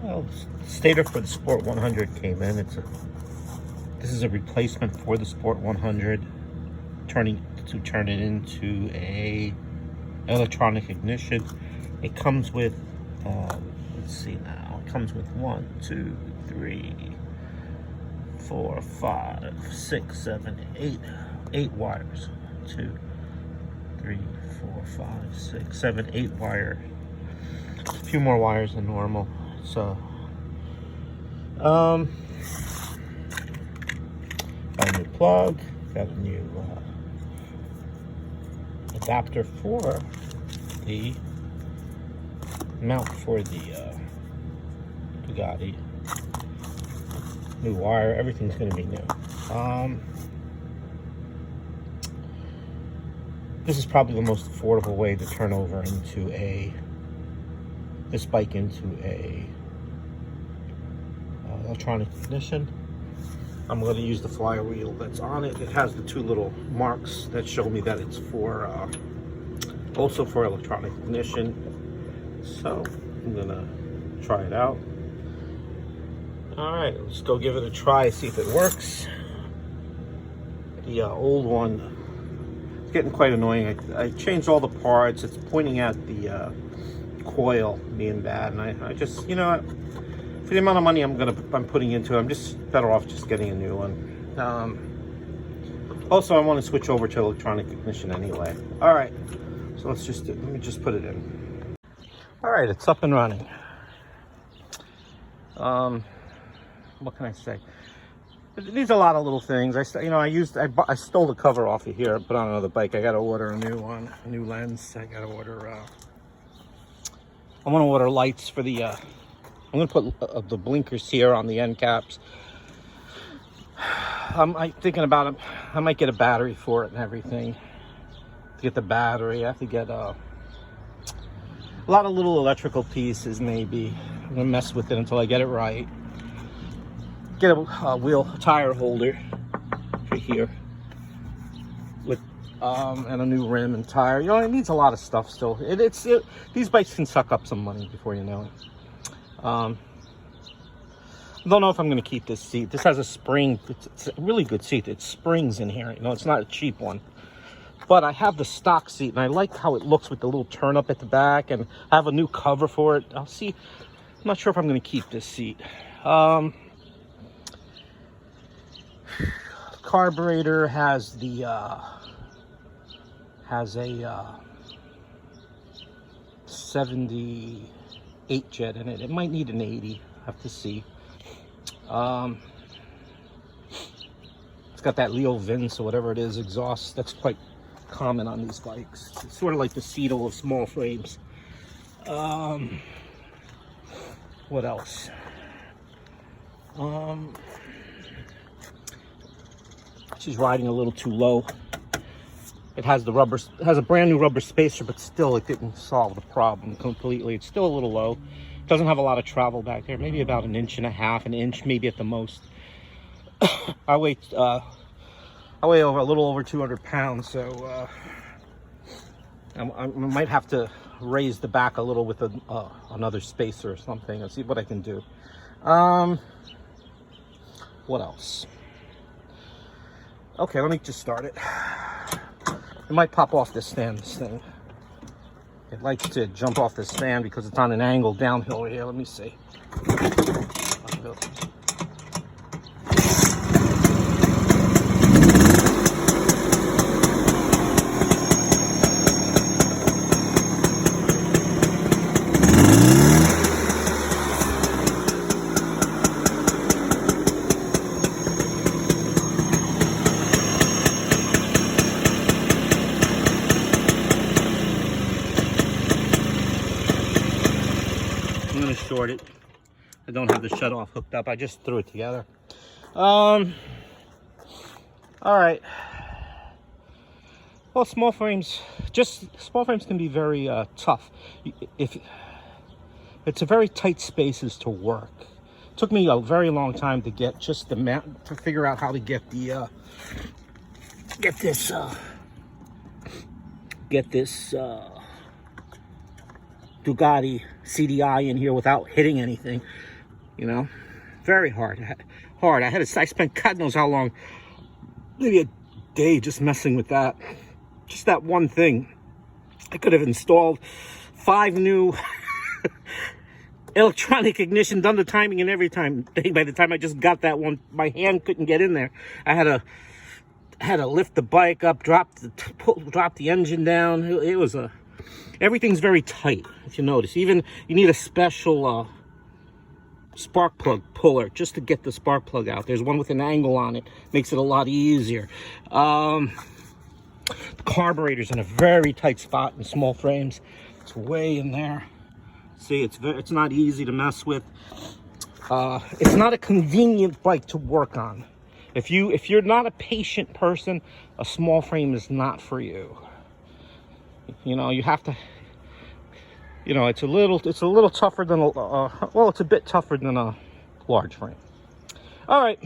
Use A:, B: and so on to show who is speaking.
A: Well, stator for the Sport 100 came in. This is a replacement for the Sport 100, turn it into a electronic ignition. It comes with, let's see now, it comes with 1, 2, 3, 4, 5, 6, 7, 8 wires. 2, 3, 4, 5, 6, 7, 8 wire. A few more wires than normal. So, got a new plug, got a new adapter for the mount for the Bugatti. New wire, everything's going to be new. This is probably the most affordable way to turn over this bike into a electronic ignition. I'm going to use the flywheel that's on it. It has the 2 little marks that show me that it's for also for electronic ignition. So I'm going to try it out. All right, let's go give it a try, see if it works. The old one, it's getting quite annoying. I changed all the parts. It's pointing at the coil being bad, and I just, you know what, for the amount of money I'm putting into it, I'm just better off just getting a new one. Also, I want to switch over to electronic ignition anyway. All right, so let me just put it in. All right, it's up and running. What can I say? These are a lot of little things. I stole the cover off of here, put on another bike. I got to order a new one, a new lens. I got to order. I want to order lights for the. I'm going to put the blinkers here on the end caps. I'm thinking about it. I might get a battery for it and everything. To get the battery, I have to get a lot of little electrical pieces. Maybe I'm gonna mess with it until I get it right. Get a tire holder for here with and a new rim and tire. You know, it needs a lot of stuff still. These bikes can suck up some money before you know it. I don't know if I'm going to keep this seat. This has a spring. It's a really good seat. It springs in here. You know, it's not a cheap one. But I have the stock seat, and I like how it looks with the little turn up at the back, and I have a new cover for it. I'll see. I'm not sure if I'm going to keep this seat. Carburetor has a 78 jet in it. It might need an 80. Have to see. It's got that Leo Vince or whatever it is exhaust. That's quite common on these bikes. It's sort of like the Cedo of small frames. What else? She's riding a little too low. It has a brand new rubber spacer, but still it didn't solve the problem completely. It's still a little low. Doesn't have a lot of travel back there, maybe about 1.5 inches, maybe at the most. I weigh over a little over 200 pounds, so I might have to raise the back a little with another spacer or something and see what I can do. What else? Okay, let me just start it. It might pop off this stand, this thing. It likes to jump off the stand because it's on an angle downhill here. Let me see. I'm gonna short it. I don't have the shut-off hooked up. I just threw it together. All right. Well, small frames can be very tough. If it's a very tight spaces to work. It took me a very long time to get just the mount, to figure out how to get the get this Bugatti CDI in here without hitting anything, you know. Very hard. I spent God knows how long, maybe a day just messing with that. Just that one thing. I could have installed 5 new electronic ignition, done the timing and every time. By the time I just got that one, my hand couldn't get in there. I had to lift the bike up, drop the engine down. It was everything's very tight, if you notice. Even you need a special spark plug puller just to get the spark plug out. There's one with an angle on it, makes it a lot easier. The carburetor's in a very tight spot in small frames. It's way in there. See, it's not easy to mess with. It's not a convenient bike to work on. If you're not a patient person, a small frame is not for you. You know, you have to. You know, it's a little tougher than well, it's a bit tougher than a large frame. All right.